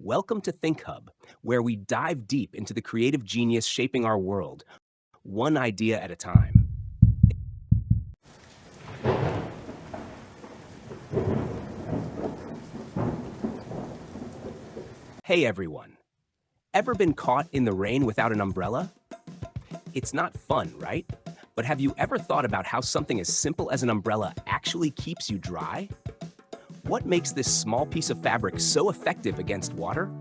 Welcome to Think Hub, where we dive deep into the creative genius shaping our world, one idea at a time. Hey everyone, ever been caught in the rain without an umbrella? It's not fun, right? But have you ever thought about how something as simple as an umbrella actually keeps you dry? What makes this small piece of fabric so effective against water?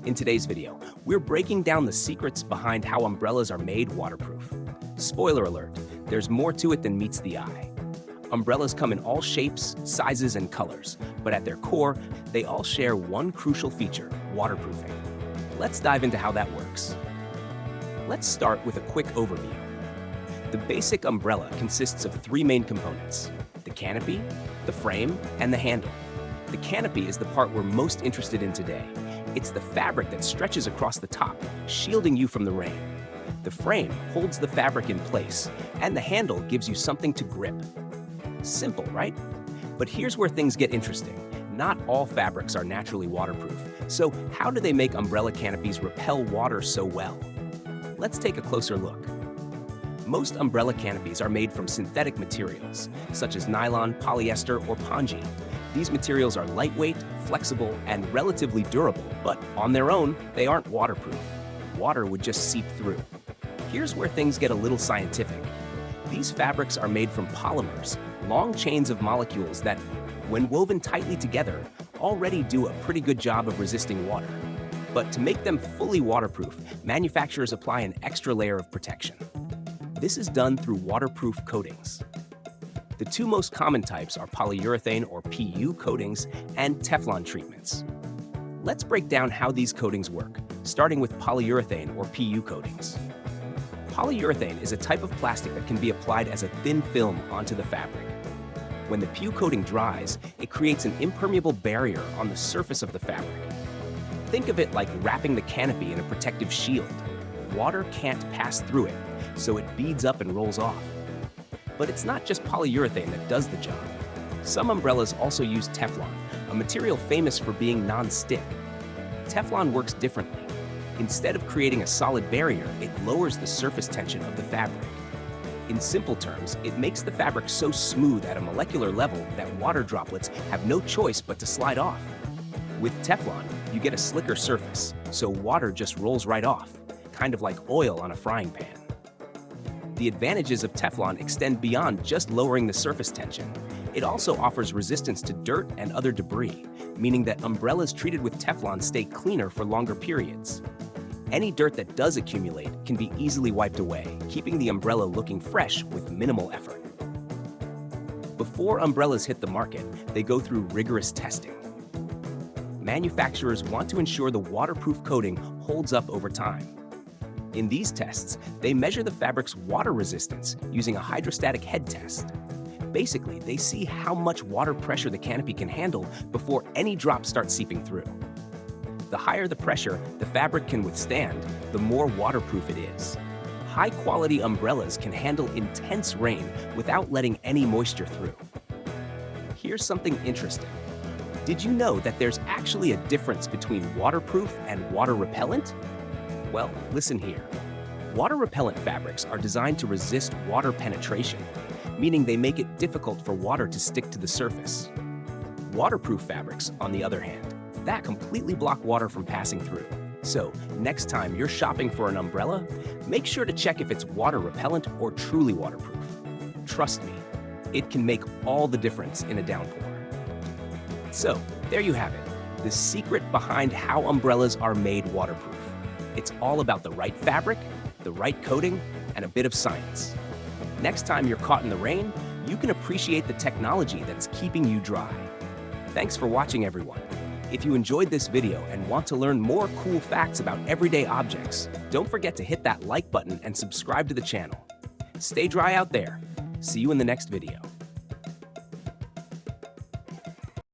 In today's video, we're breaking down the secrets behind how umbrellas are made waterproof. Spoiler alert, there's more to it than meets the eye. Umbrellas come in all shapes, sizes, and colors, but at their core, they all share one crucial feature, waterproofing. Let's dive into how that works. Let's start with a quick overview. The basic umbrella consists of three main components: the canopy, the frame, and the handle. The canopy is the part we're most interested in today. It's the fabric that stretches across the top, shielding you from the rain. The frame holds the fabric in place, and the handle gives you something to grip. Simple, right? But here's where things get interesting. Not all fabrics are naturally waterproof. So how do they make umbrella canopies repel water so well? Let's take a closer look. Most umbrella canopies are made from synthetic materials, such as nylon, polyester, or pongee. These materials are lightweight, flexible, and relatively durable, but on their own, they aren't waterproof. Water would just seep through. Here's where things get a little scientific. These fabrics are made from polymers, long chains of molecules that, when woven tightly together, already do a pretty good job of resisting water. But to make them fully waterproof, manufacturers apply an extra layer of protection. This is done through waterproof coatings. The two most common types are polyurethane or PU coatings and Teflon treatments. Let's break down how these coatings work, starting with polyurethane or PU coatings. Polyurethane is a type of plastic that can be applied as a thin film onto the fabric. When the PU coating dries, it creates an impermeable barrier on the surface of the fabric. Think of it like wrapping the canopy in a protective shield. Water can't pass through it, so it beads up and rolls off. But it's not just polyurethane that does the job. Some umbrellas also use Teflon, a material famous for being non-stick. Teflon works differently. Instead of creating a solid barrier, it lowers the surface tension of the fabric. In simple terms, it makes the fabric so smooth at a molecular level that water droplets have no choice but to slide off. With Teflon, you get a slicker surface, so water just rolls right off, kind of like oil on a frying pan. The advantages of Teflon extend beyond just lowering the surface tension. It also offers resistance to dirt and other debris, meaning that umbrellas treated with Teflon stay cleaner for longer periods. Any dirt that does accumulate can be easily wiped away, keeping the umbrella looking fresh with minimal effort. Before umbrellas hit the market, they go through rigorous testing. Manufacturers want to ensure the waterproof coating holds up over time. In these tests, they measure the fabric's water resistance using a hydrostatic head test. Basically, they see how much water pressure the canopy can handle before any drops start seeping through. The higher the pressure the fabric can withstand, the more waterproof it is. High-quality umbrellas can handle intense rain without letting any moisture through. Here's something interesting. Did you know that there's actually a difference between waterproof and water repellent? Well, listen here. Water-repellent fabrics are designed to resist water penetration, meaning they make it difficult for water to stick to the surface. Waterproof fabrics, on the other hand, that completely block water from passing through. So, next time you're shopping for an umbrella, make sure to check if it's water-repellent or truly waterproof. Trust me, it can make all the difference in a downpour. So, there you have it, the secret behind how umbrellas are made waterproof. It's all about the right fabric, the right coating, and a bit of science. Next time you're caught in the rain, you can appreciate the technology that's keeping you dry. Thanks for watching, everyone. If you enjoyed this video and want to learn more cool facts about everyday objects, don't forget to hit that like button and subscribe to the channel. Stay dry out there. See you in the next video.